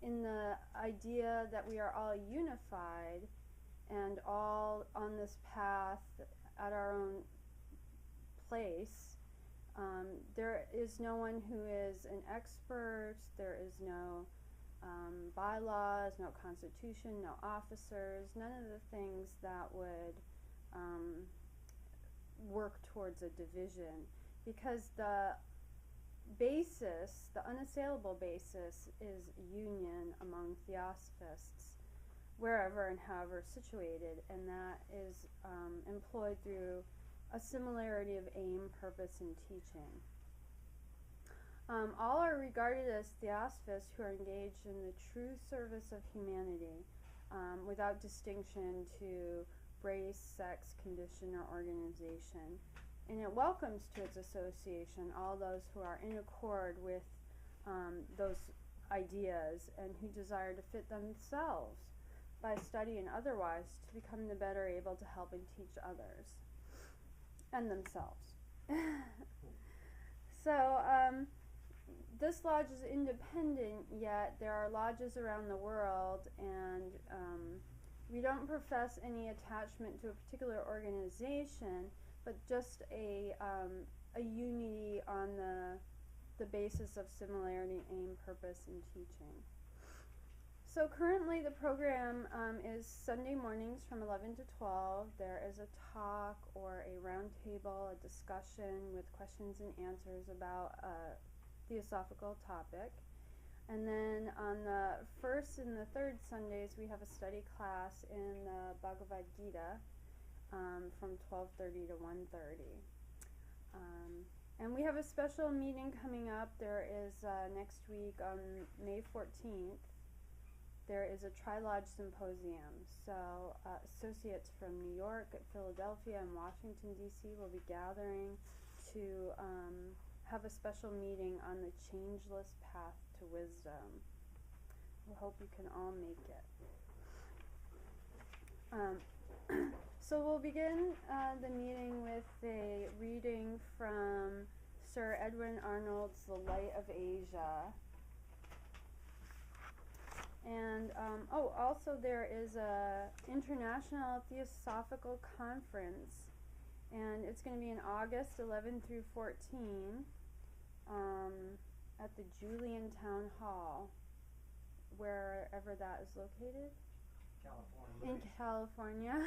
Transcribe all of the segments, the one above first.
in the idea that we are all unified and all on this path at our own place. There is no one who is an expert. There is no bylaws, no constitution, no officers, none of the things that would work towards a division, because the basis, the unassailable basis, is union among theosophists, wherever and however situated, and that is employed through a similarity of aim, purpose, and teaching. All are regarded as theosophists who are engaged in the true service of humanity, without distinction to race, sex, condition, or organization. And it welcomes to its association all those who are in accord with those ideas and who desire to fit themselves by study and otherwise to become the better able to help and teach others and themselves. So this lodge is independent, yet there are lodges around the world, and we don't profess any attachment to a particular organization, but just a unity on the basis of similarity, aim, purpose, and teaching. So currently the program is Sunday mornings from 11 to 12. There is a talk or a round table, a discussion with questions and answers about a theosophical topic. And then on the first and the third Sundays, we have a study class in the Bhagavad Gita from 12:30 to 1:30. And we have a special meeting coming up. There is next week on May 14th. There is a Tri-Lodge Symposium. So associates from New York, Philadelphia, and Washington, D.C. will be gathering to have a special meeting on the changeless path to wisdom. We hope you can all make it. So we'll begin the meeting with a reading from Sir Edwin Arnold's The Light of Asia. And also there is a International Theosophical Conference, and it's going to be in August 11 through 14 at the Julian Town Hall, wherever that is located. California. In California.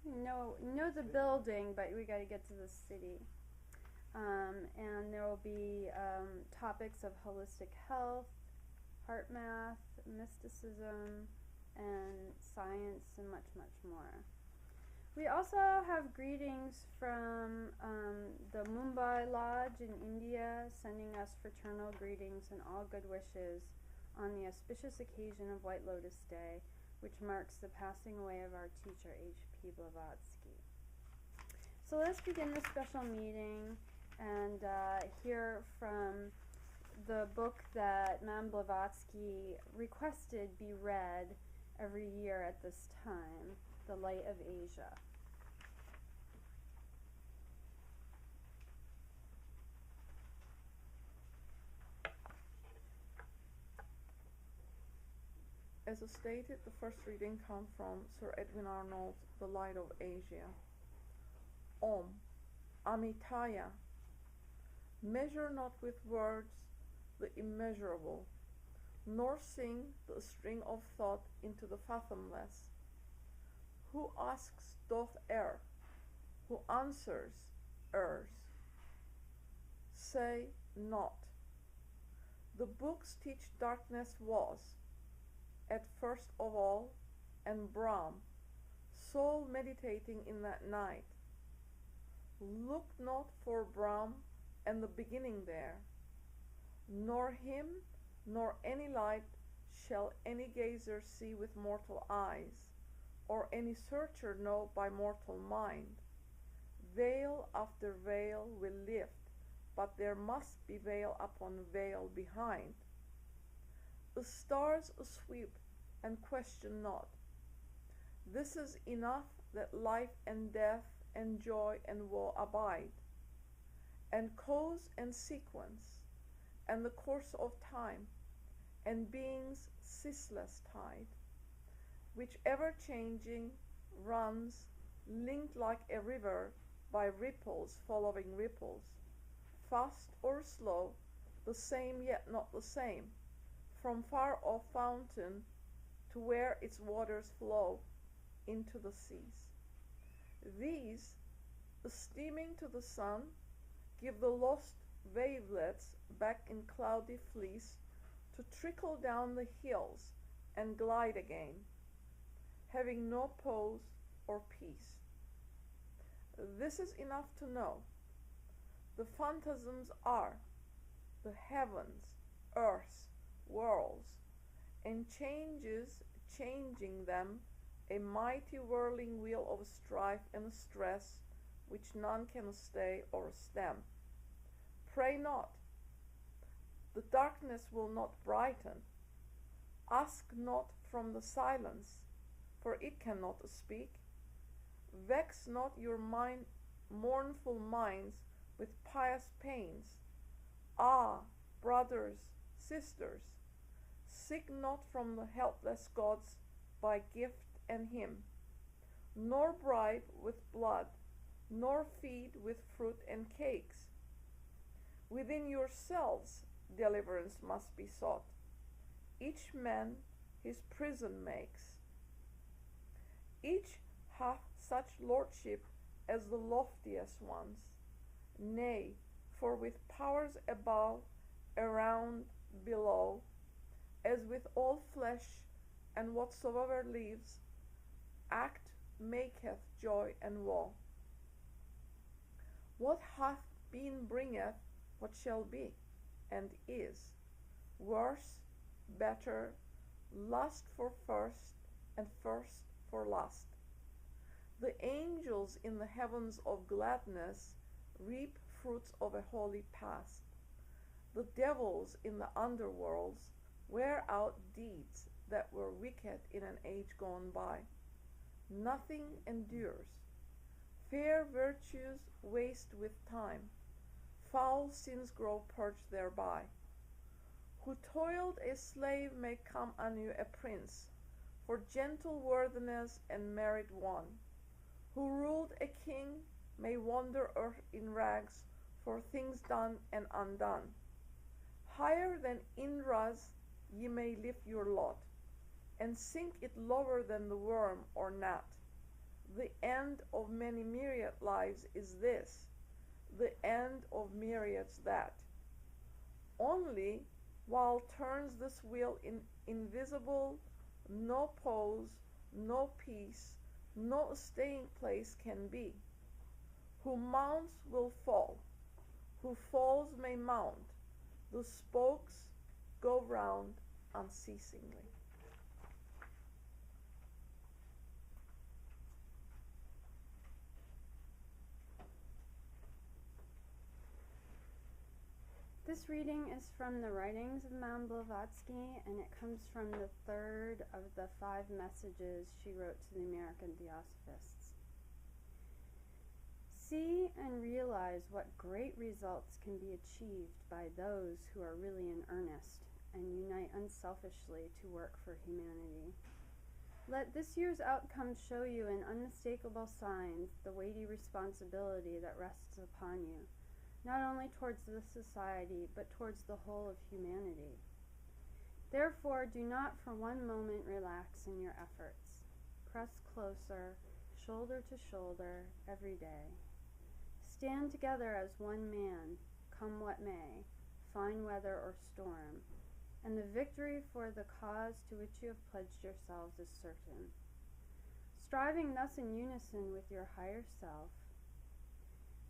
know the building, but we got to get to the city. And there will be topics of holistic health, heart math, mysticism, and science, and much, much more. We also have greetings from the Mumbai Lodge in India, sending us fraternal greetings and all good wishes on the auspicious occasion of White Lotus Day, which marks the passing away of our teacher, H.P. Blavatsky. So let's begin this special meeting and hear from the book that Madame Blavatsky requested be read every year at this time, The Light of Asia. As stated, the first reading comes from Sir Edwin Arnold's The Light of Asia. Om, Amitaya. Measure not with words the immeasurable, nor sing the string of thought into the fathomless. Who asks doth err, who answers errs. Say not. The books teach darkness was, at first of all, and Brahm, soul meditating in that night. Look not for Brahm and the beginning there, nor him, nor any light shall any gazer see with mortal eyes, or any searcher know by mortal mind. Veil after veil will lift, but there must be veil upon veil behind. The stars asweep and question not. This is enough that life and death and joy and woe abide, and cause and sequence, and the course of time, and being's ceaseless tide, which ever-changing runs, linked like a river by ripples following ripples, fast or slow, the same yet not the same, from far-off fountain to where its waters flow into the seas. These, steaming to the sun, give the lost wavelets back in cloudy fleece to trickle down the hills and glide again, having no pause or peace. This is enough to know. The phantasms are the heavens, earths, worlds, and changes changing them, a mighty whirling wheel of strife and stress, which none can stay or stem. Pray not. The darkness will not brighten. Ask not from the silence, for it cannot speak. Vex not your mournful minds with pious pains. Ah, brothers, sisters, seek not from the helpless gods by gift and hymn, nor bribe with blood, nor feed with fruit and cakes. Within yourselves deliverance must be sought. Each man his prison makes. Each hath such lordship as the loftiest ones. Nay, for with powers above, around, below, as with all flesh and whatsoever lives, act maketh joy and woe. What hath been bringeth what shall be, and is, worse, better, last for first, and first for last. The angels in the heavens of gladness reap fruits of a holy past. The devils in the underworlds wear out deeds that were wicked in an age gone by. Nothing endures. Fair virtues waste with time. Foul sins grow purged thereby. Who toiled a slave may come anew a prince, for gentle worthiness and merit won. Who ruled a king may wander earth in rags, for things done and undone. Higher than Indra's ye may lift your lot, and sink it lower than the worm or gnat. The end of many myriad lives is this, the end of myriads that. Only while turns this wheel invisible, no pause, no peace, no staying place can be. Who mounts will fall, who falls may mount. The spokes go round unceasingly. This reading is from the writings of Madame Blavatsky, and it comes from the third of the 5 messages she wrote to the American Theosophists. See and realize what great results can be achieved by those who are really in earnest and unite unselfishly to work for humanity. Let this year's outcome show you in unmistakable signs the weighty responsibility that rests upon you, not only towards this society, but towards the whole of humanity. Therefore, do not for one moment relax in your efforts. Press closer, shoulder to shoulder, every day. Stand together as one man, come what may, fine weather or storm, and the victory for the cause to which you have pledged yourselves is certain. Striving thus in unison with your higher self,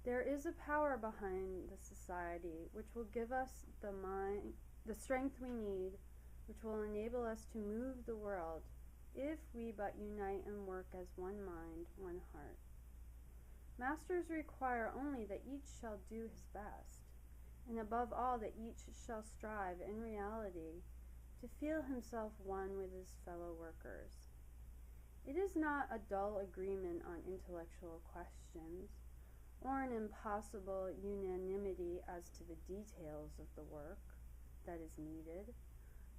there is a power behind the society which will give us the strength we need, which will enable us to move the world, if we but unite and work as one mind, one heart. Masters require only that each shall do his best, and above all that each shall strive in reality to feel himself one with his fellow workers. It is not a dull agreement on intellectual questions, or an impossible unanimity as to the details of the work that is needed,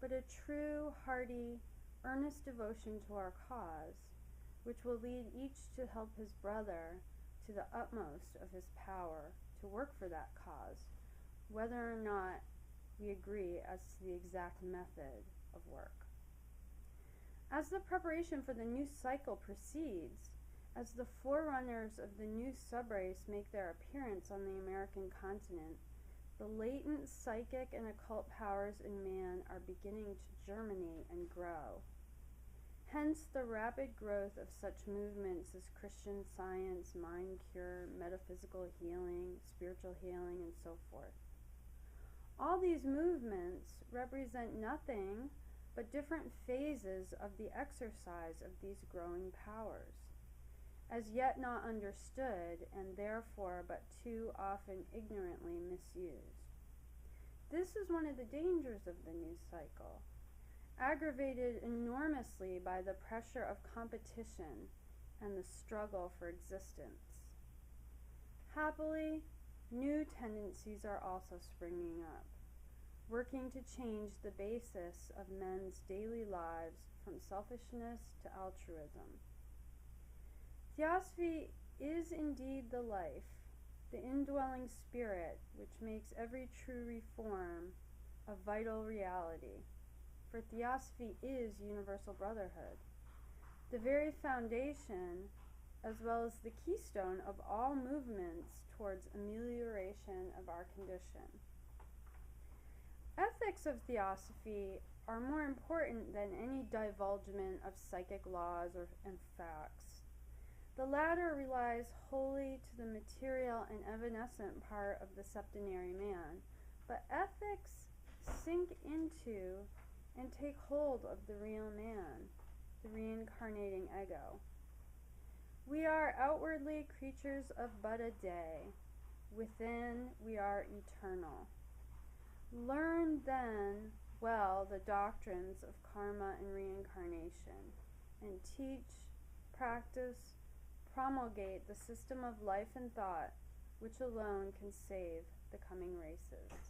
but a true, hearty, earnest devotion to our cause, which will lead each to help his brother to the utmost of his power to work for that cause, whether or not we agree as to the exact method of work. As the preparation for the new cycle proceeds, as the forerunners of the new subrace make their appearance on the American continent, the latent psychic and occult powers in man are beginning to germinate and grow. Hence the rapid growth of such movements as Christian Science, mind cure, metaphysical healing, spiritual healing, and so forth. All these movements represent nothing but different phases of the exercise of these growing powers, as yet not understood and therefore but too often ignorantly misused. This is one of the dangers of the new cycle, aggravated enormously by the pressure of competition and the struggle for existence. Happily, new tendencies are also springing up, working to change the basis of men's daily lives from selfishness to altruism. Theosophy is indeed the life, the indwelling spirit which makes every true reform a vital reality. For theosophy is universal brotherhood, the very foundation as well as the keystone of all movements towards amelioration of our condition. Ethics of theosophy are more important than any divulgement of psychic laws and facts. The latter relies wholly to the material and evanescent part of the septenary man, but ethics sink into and take hold of the real man, the reincarnating ego. We are outwardly creatures of but a day. Within we are eternal. Learn then well the doctrines of karma and reincarnation, and teach, practice, promulgate the system of life and thought which alone can save the coming races.